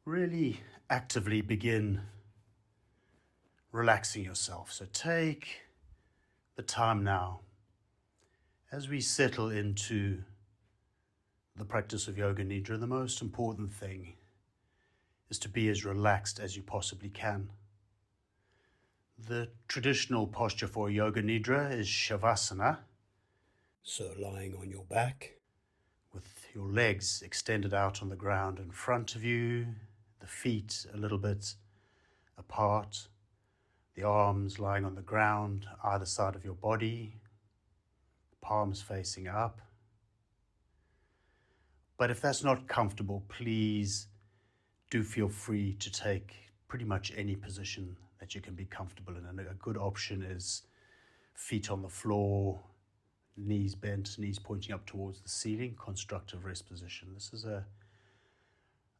really actively begin relaxing yourself. So take the time now as we settle into the practice of Yoga Nidra. The most important thing is to be as relaxed as you possibly can. The traditional posture for Yoga Nidra is Shavasana, so lying on your back with your legs extended out on the ground in front of you, the feet a little bit apart, the arms lying on the ground either side of your body, palms facing up. But if that's not comfortable, please do feel free to take pretty much any position that you can be comfortable in. And a good option is feet on the floor, knees bent, knees pointing up towards the ceiling, constructive rest position. This is a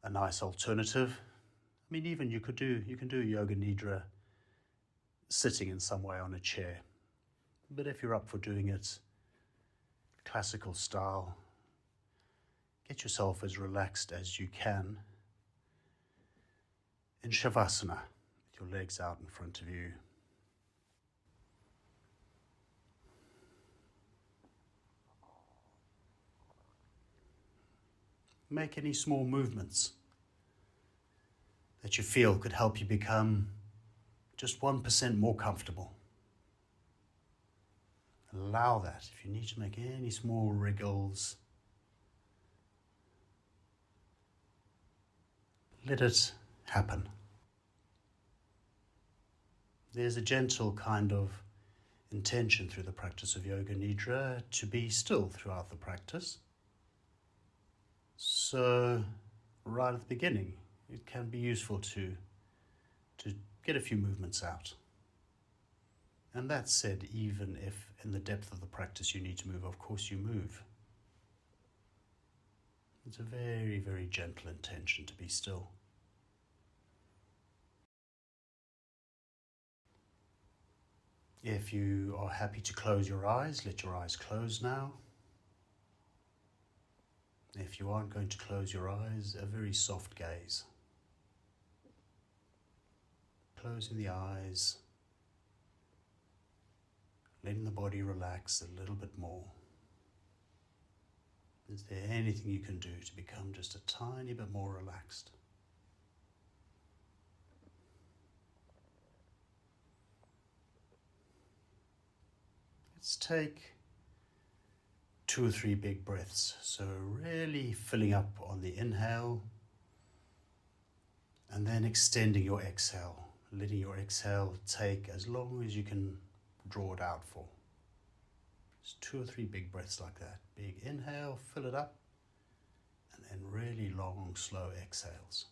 nice alternative. I mean, even you can do Yoga Nidra sitting in some way on a chair. But if you're up for doing it classical style, get yourself as relaxed as you can in Shavasana, with your legs out in front of you. Make any small movements that you feel could help you become just 1% more comfortable. Allow that. If you need to make any small wriggles, let it happen. There's a gentle kind of intention through the practice of Yoga Nidra to be still throughout the practice. So right at the beginning, it can be useful to get a few movements out. And that said, even if in the depth of the practice you need to move, of course you move. It's a very, very gentle intention to be still. If you are happy to close your eyes, let your eyes close now. If you aren't going to close your eyes, a very soft gaze. Closing the eyes, letting the body relax a little bit more. Is there anything you can do to become just a tiny bit more relaxed? Let's take 2 or 3 big breaths. So really filling up on the inhale and then extending your exhale, letting your exhale take as long as you can draw it out for. Just 2 or 3 big breaths like that. Big inhale, fill it up, and then really long, slow exhales.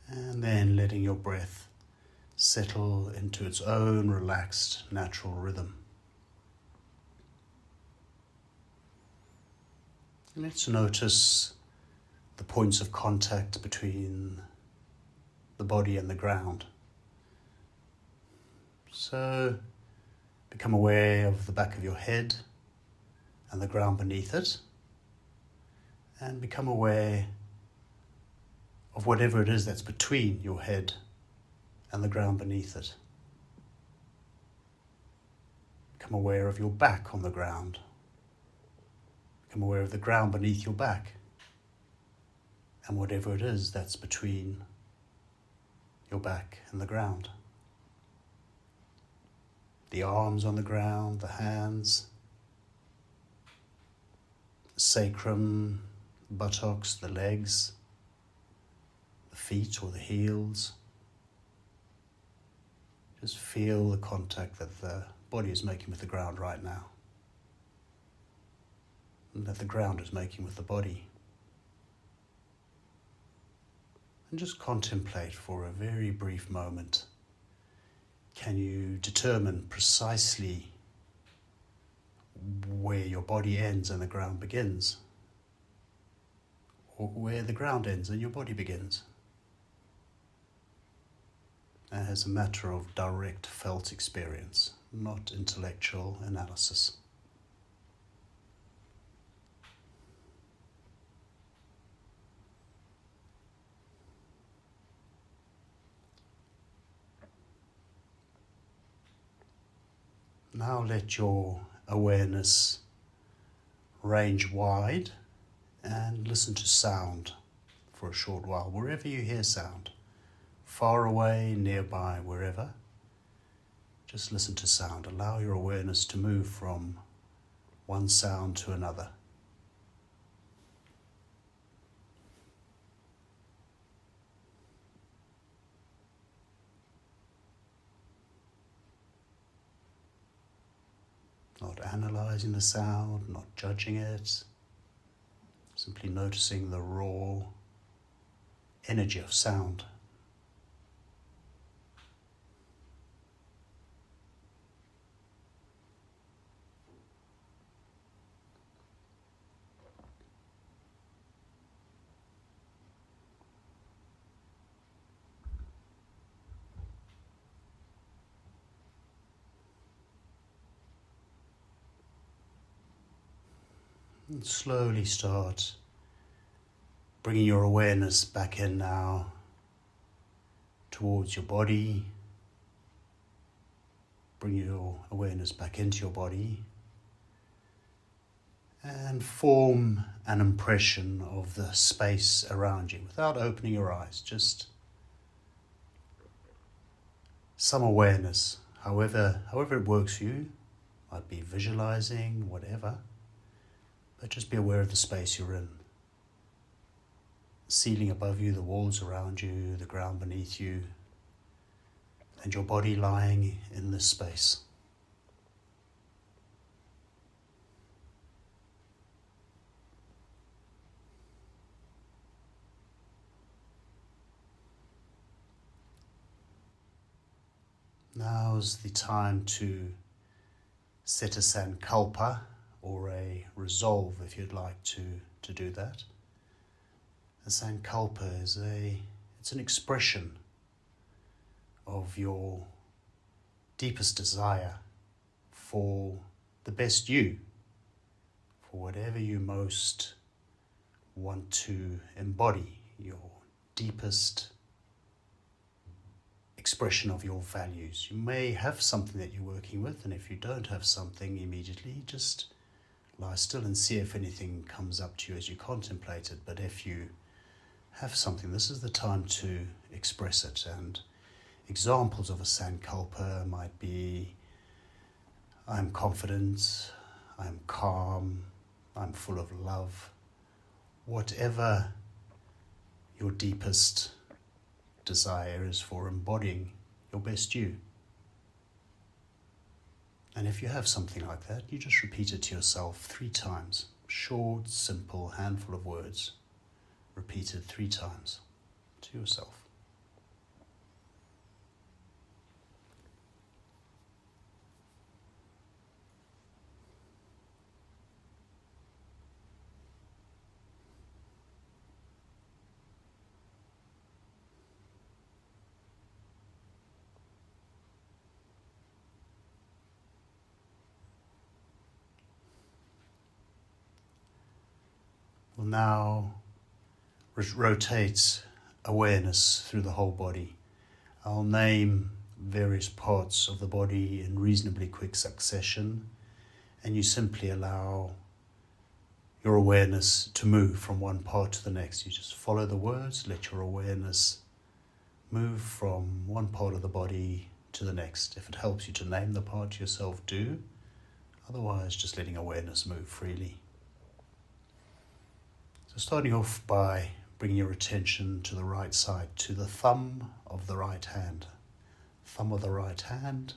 And then letting your breath settle into its own relaxed, natural rhythm. And let's notice the points of contact between the body and the ground. So become aware of the back of your head and the ground beneath it, and become aware of whatever it is that's between your head and the ground beneath it. Become aware of your back on the ground. Become aware of the ground beneath your back and whatever it is that's between your back and the ground. The arms on the ground, the hands, the sacrum, buttocks, the legs, the feet or the heels. Just feel the contact that the body is making with the ground right now, and that the ground is making with the body. And just contemplate for a very brief moment. Can you determine precisely where your body ends and the ground begins, or where the ground ends and your body begins. As a matter of direct felt experience, not intellectual analysis. Now let your awareness range wide and listen to sound for a short while, wherever you hear sound. Far away, nearby, wherever. Just listen to sound. Allow your awareness to move from one sound to another. Not analyzing the sound, not judging it. Simply noticing the raw energy of sound. And slowly start bringing your awareness back in now towards your body. Bring your awareness back into your body and form an impression of the space around you without opening your eyes. Just some awareness, however it works for you. Might be visualizing, whatever. But just be aware of the space you're in. The ceiling above you, the walls around you, the ground beneath you, and your body lying in this space. Now's the time to set a sankalpa, or a resolve if you'd like to do that. A sankalpa is it's an expression of your deepest desire for the best you, for whatever you most want to embody, your deepest expression of your values. You may have something that you're working with, and if you don't have something immediately, just lie still and see if anything comes up to you as you contemplate it. But if you have something, this is the time to express it. And examples of a sankalpa might be, I'm confident, I'm calm, I'm full of love. Whatever your deepest desire is for embodying your best you. And if you have something like that, you just repeat it to yourself 3 times. Short, simple, handful of words. Repeated 3 times to yourself. We'll now rotate awareness through the whole body. I'll name various parts of the body in reasonably quick succession, and you simply allow your awareness to move from one part to the next. You just follow the words, let your awareness move from one part of the body to the next. If it helps you to name the part yourself, do. Otherwise, just letting awareness move freely. So starting off by bringing your attention to the right side, to the thumb of the right hand. Thumb of the right hand,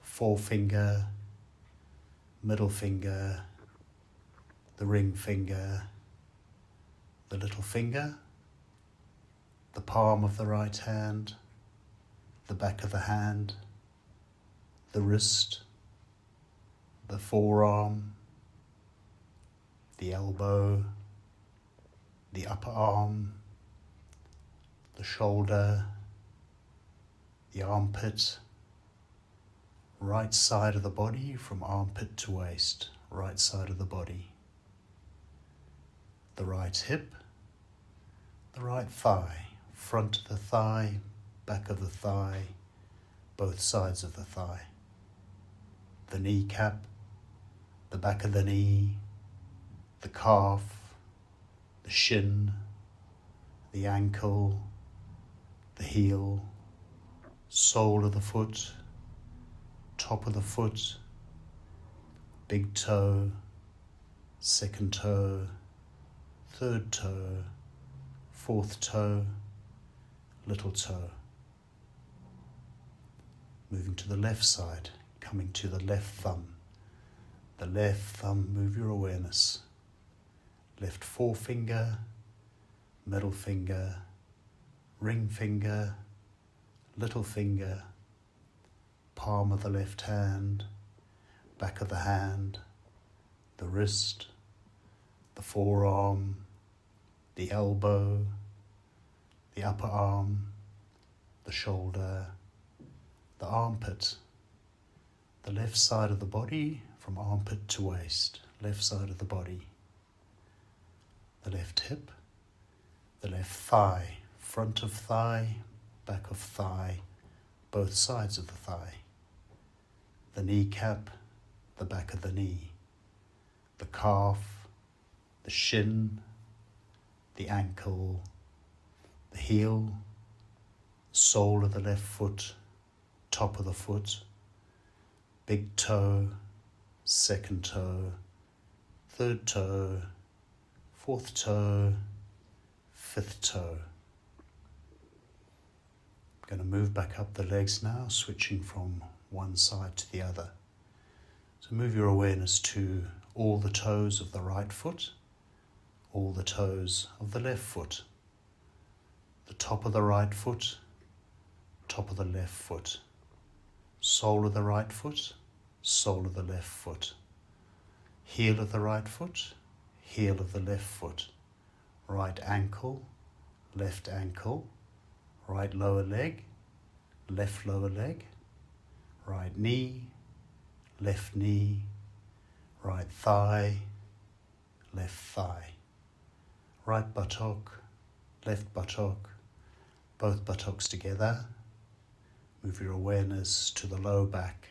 forefinger, middle finger, the ring finger, the little finger, the palm of the right hand, the back of the hand, the wrist, the forearm, the elbow, the upper arm, the shoulder, the armpit, right side of the body from armpit to waist, right side of the body, the right hip, the right thigh, front of the thigh, back of the thigh, both sides of the thigh, the kneecap, the back of the knee, the calf, the shin, the ankle, the heel, sole of the foot, top of the foot, big toe, second toe, third toe, fourth toe, little toe. Moving to the left side, coming to the left thumb. The left thumb, move your awareness. Left forefinger, middle finger, ring finger, little finger, palm of the left hand, back of the hand, the wrist, the forearm, the elbow, the upper arm, the shoulder, the armpit, the left side of the body from armpit to waist, left side of the body, the left hip, the left thigh, front of thigh, back of thigh, both sides of the thigh, the kneecap, the back of the knee, the calf, the shin, the ankle, the heel, sole of the left foot, top of the foot, big toe, second toe, third toe, fourth toe, fifth toe. I'm going to move back up the legs now, switching from one side to the other. So move your awareness to all the toes of the right foot, all the toes of the left foot, the top of the right foot, top of the left foot, sole of the right foot, sole of the left foot, heel of the right foot, heel of the left foot, right ankle, left ankle, right lower leg, left lower leg, right knee, left knee, right thigh, left thigh, right buttock, left buttock, both buttocks together. Move your awareness to the low back,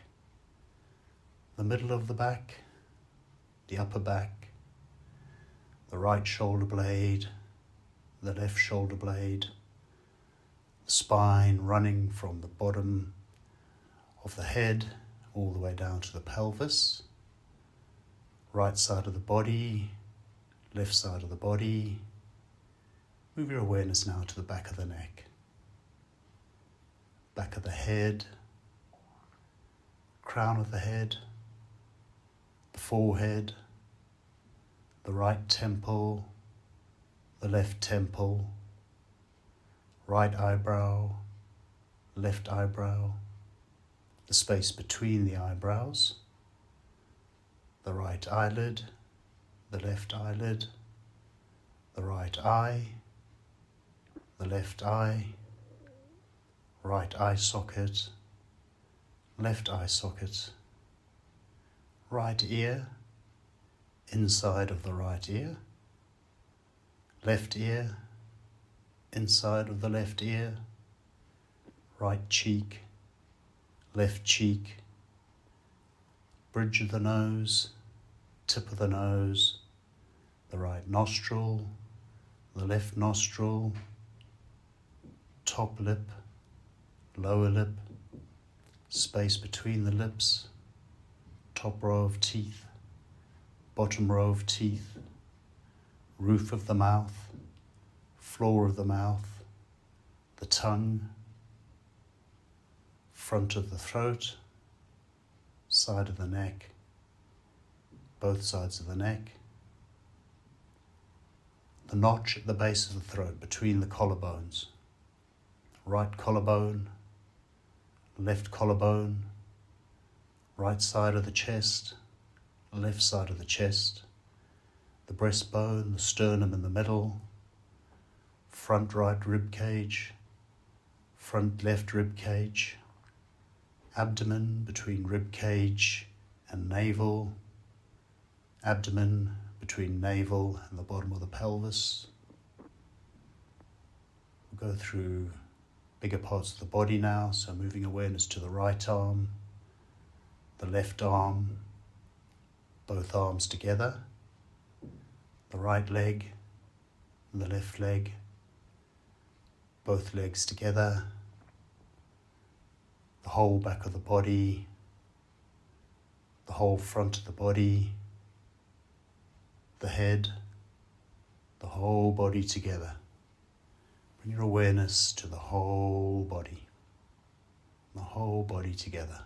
the middle of the back, the upper back, the right shoulder blade, the left shoulder blade, the spine running from the bottom of the head all the way down to the pelvis, right side of the body, left side of the body. Move your awareness now to the back of the neck, back of the head, crown of the head, the forehead, the right temple, the left temple, right eyebrow, left eyebrow, the space between the eyebrows, the right eyelid, the left eyelid, the right eye, the left eye, right eye socket, left eye socket, right ear, inside of the right ear, left ear, inside of the left ear, right cheek, left cheek, bridge of the nose, tip of the nose, the right nostril, the left nostril, top lip, lower lip, space between the lips, top row of teeth, bottom row of teeth, roof of the mouth, floor of the mouth, the tongue, front of the throat, side of the neck, both sides of the neck, the notch at the base of the throat between the collarbones, right collarbone, left collarbone, right side of the chest, left side of the chest, the breastbone, the sternum in the middle, front right rib cage, front left rib cage, abdomen between rib cage and navel, abdomen between navel and the bottom of the pelvis. We'll go through bigger parts of the body now, so moving awareness to the right arm, the left arm, both arms together, the right leg and the left leg, both legs together, the whole back of the body, the whole front of the body, the head, the whole body together. Bring your awareness to the whole body together.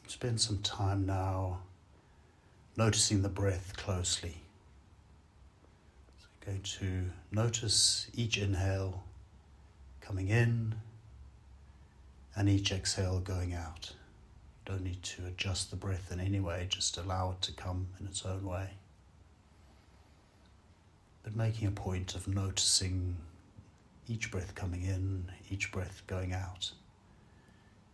Spend some time now noticing the breath closely. So you're going to notice each inhale coming in and each exhale going out. You don't need to adjust the breath in any way, just allow it to come in its own way. But making a point of noticing each breath coming in, each breath going out,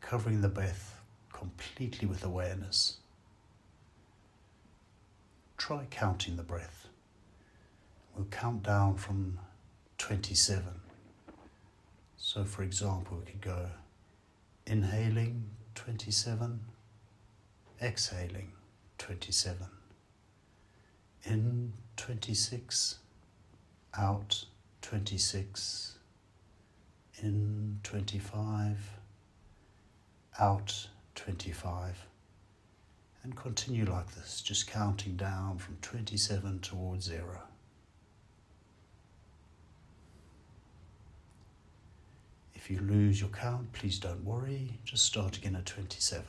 covering the breath completely with awareness. Try counting the breath. We'll count down from 27. So for example, we could go inhaling 27, exhaling 27, in 26, out 26, in 25, out 25, and continue like this, just counting down from 27 towards 0. If you lose your count, please don't worry, just start again at 27.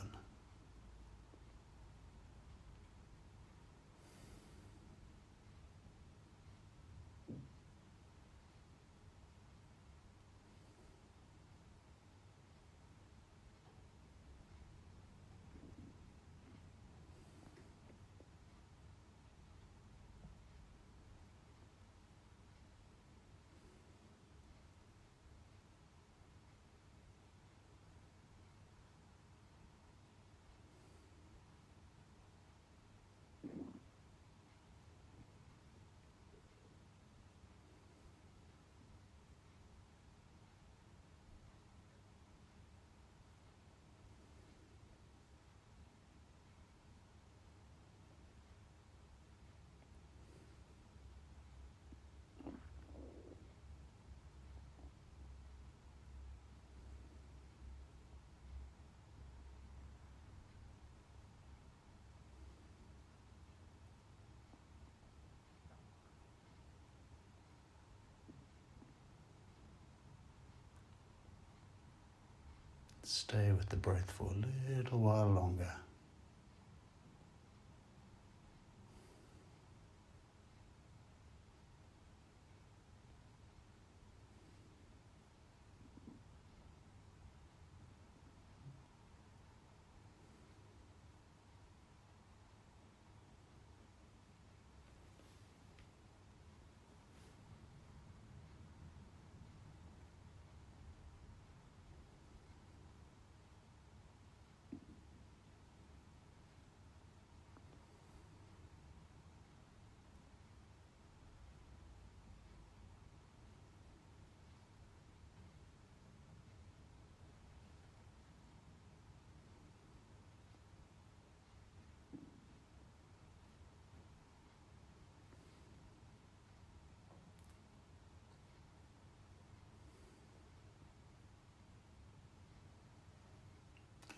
Stay with the breath for a little while longer.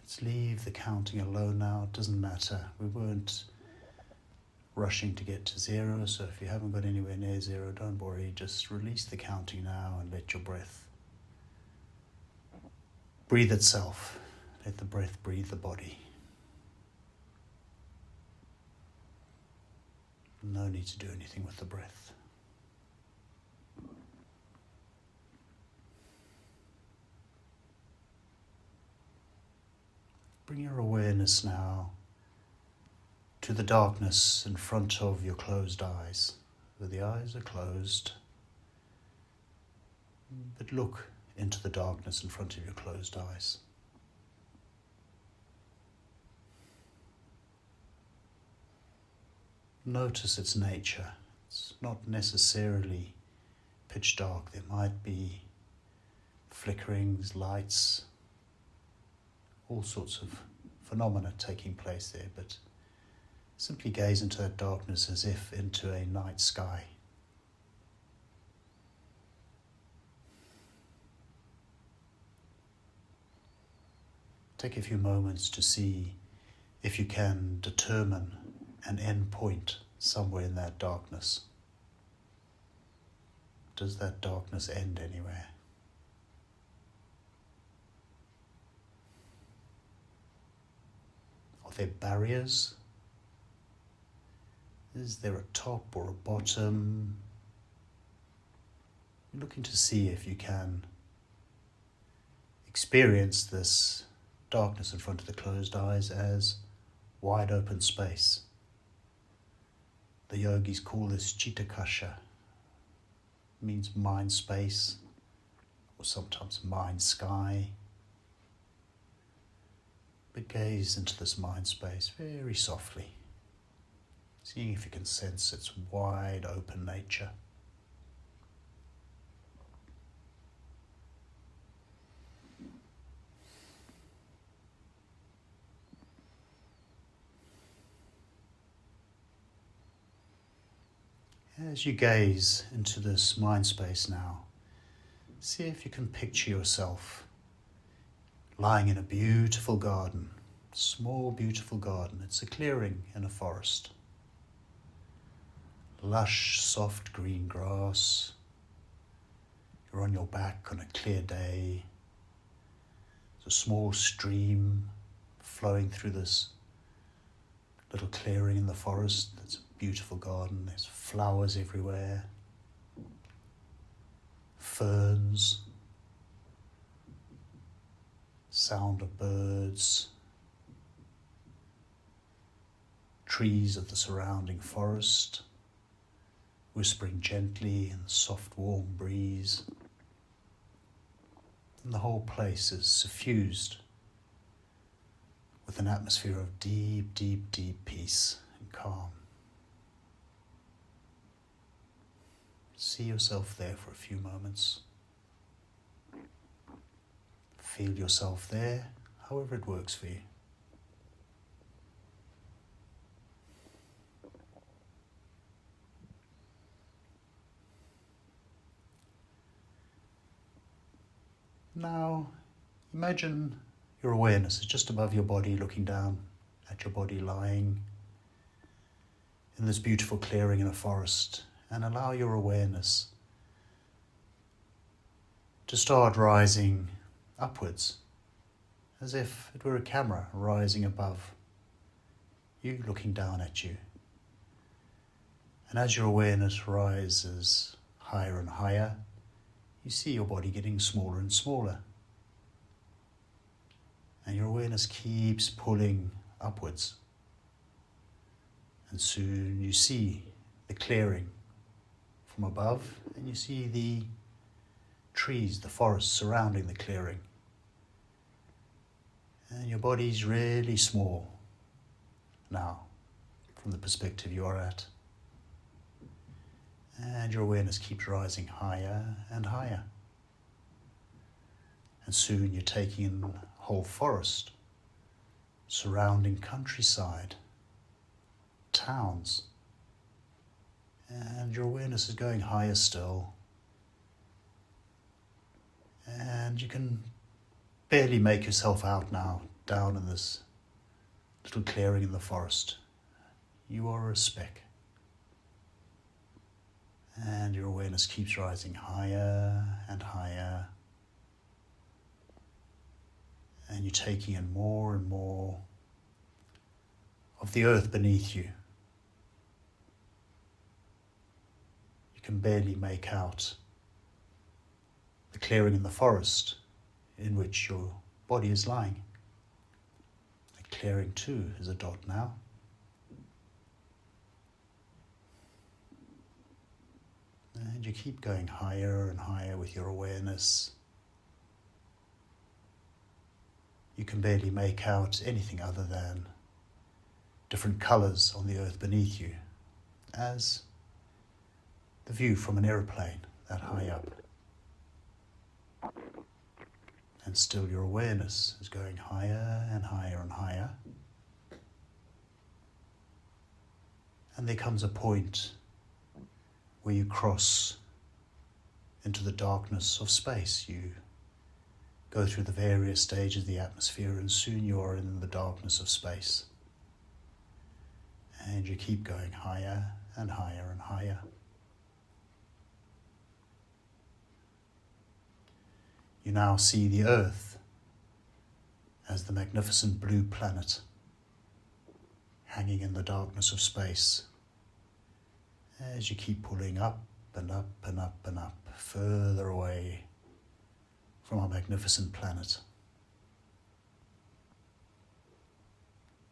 Let's leave the counting alone now. It doesn't matter. We weren't rushing to get to 0, so if you haven't got anywhere near 0, don't worry. Just release the counting now and let your breath breathe itself. Let the breath breathe the body. No need to do anything with the breath. bring your awareness now to the darkness in front of your closed eyes. Where the eyes are closed, but look into the darkness in front of your closed eyes. Notice its nature. It's not necessarily pitch dark. There might be flickerings, lights, all sorts of phenomena taking place there, but simply gaze into that darkness as if into a night sky. Take a few moments to see if you can determine an end point somewhere in that darkness. Does that darkness end anywhere? Are there barriers? Is there a top or a bottom? You're looking to see if you can experience this darkness in front of the closed eyes as wide open space. The yogis call this chitakasha. It means mind space, or sometimes mind sky. But gaze into this mind space very softly, seeing if you can sense its wide open nature. As you gaze into this mind space now, see if you can picture yourself lying in a beautiful garden, small beautiful garden. It's a clearing in a forest. Lush, soft green grass. You're on your back on a clear day. There's a small stream flowing through this little clearing in the forest. It's a beautiful garden. There's flowers everywhere, ferns, sound of birds, trees of the surrounding forest, whispering gently in the soft warm breeze. And the whole place is suffused with an atmosphere of deep, deep, deep peace and calm. See yourself there for a few moments. Feel yourself there, however it works for you. Now, imagine your awareness is just above your body, looking down at your body lying in this beautiful clearing in a forest, and allow your awareness to start rising upwards, as if it were a camera rising above you, looking down at you. And as your awareness rises higher and higher, you see your body getting smaller and smaller. And your awareness keeps pulling upwards. And soon you see the clearing from above, and you see the trees, the forest surrounding the clearing. And your body's really small now, from the perspective you are at. And your awareness keeps rising higher and higher. And soon you're taking in the whole forest, surrounding countryside, towns. And your awareness is going higher still. And you can barely make yourself out now, down in this little clearing in the forest. You are a speck. And your awareness keeps rising higher and higher. And you're taking in more and more of the earth beneath you. You can barely make out the clearing in the forest in which your body is lying. clearing 2 is a dot now. And you keep going higher and higher with your awareness. You can barely make out anything other than different colors on the earth beneath you, as the view from an aeroplane that high up. And still your awareness is going higher and higher and higher. And there comes a point where you cross into the darkness of space. You go through the various stages of the atmosphere, and soon you are in the darkness of space. And you keep going higher and higher and higher. You now see the Earth as the magnificent blue planet hanging in the darkness of space. As you keep pulling up and up and up and up, further away from our magnificent planet.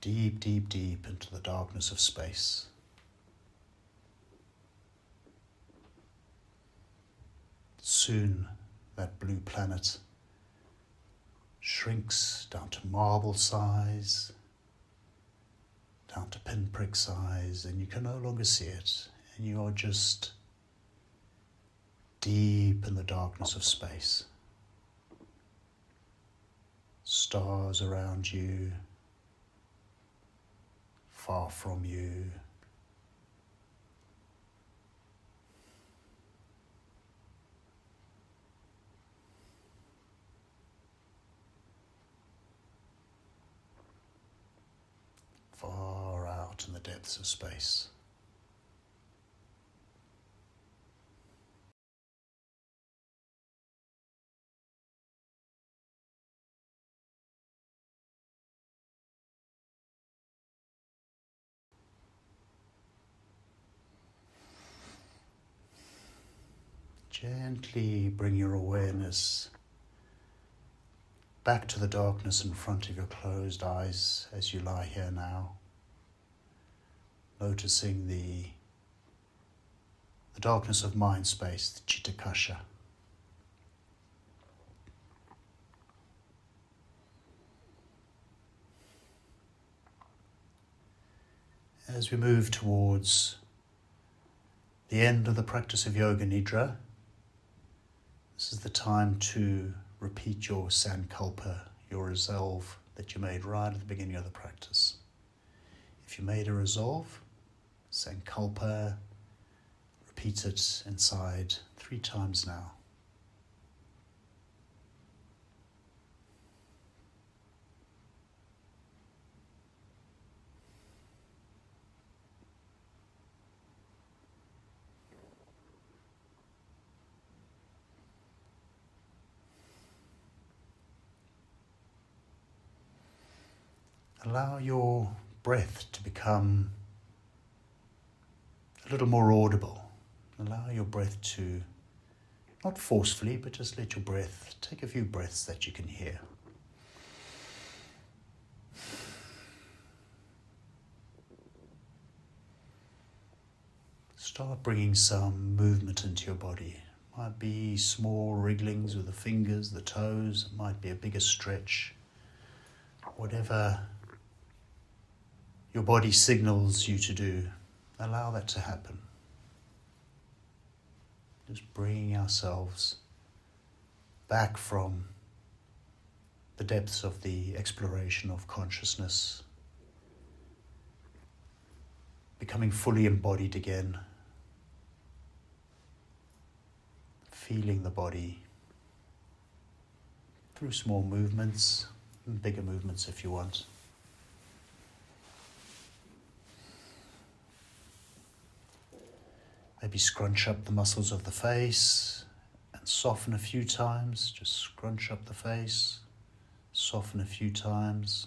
Deep, deep, deep into the darkness of space. Soon that blue planet shrinks down to marble size, down to pinprick size, and you can no longer see it. And you are just deep in the darkness of space. Stars around you, far from you. Far out in the depths of space. Gently bring your awareness back to the darkness in front of your closed eyes as you lie here now, noticing the darkness of Mindspace, the Chitakasha. As we move towards the end of the practice of Yoga Nidra, this is the time to repeat your sankalpa, your resolve that you made right at the beginning of the practice. If you made a resolve, sankalpa, repeat it inside 3 times now. Allow your breath to become a little more audible. Allow your breath to, not forcefully, but just let your breath, take a few breaths that you can hear. Start bringing some movement into your body. It might be small wrigglings with the fingers, the toes. It might be a bigger stretch. Whatever your body signals you to do, allow that to happen. Just bringing ourselves back from the depths of the exploration of consciousness, becoming fully embodied again, feeling the body through small movements and bigger movements if you want. Maybe scrunch up the muscles of the face and soften a few times. Just scrunch up the face, soften a few times.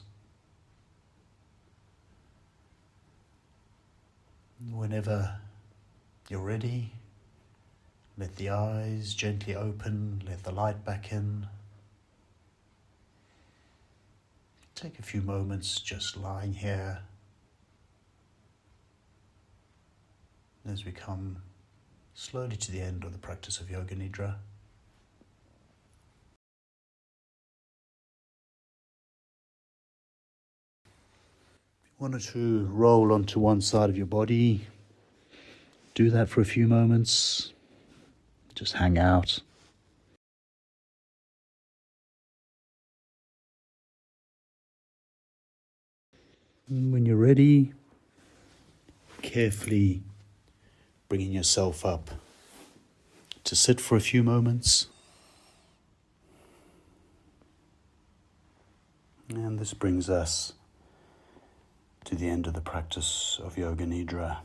Whenever you're ready, let the eyes gently open, let the light back in. take a few moments just lying here as we come slowly to the end of the practice of Yoga Nidra. Want to roll onto one side of your body. Do that for a few moments. Just hang out. And when you're ready, carefully bringing yourself up to sit for a few moments. And this brings us to the end of the practice of Yoga Nidra.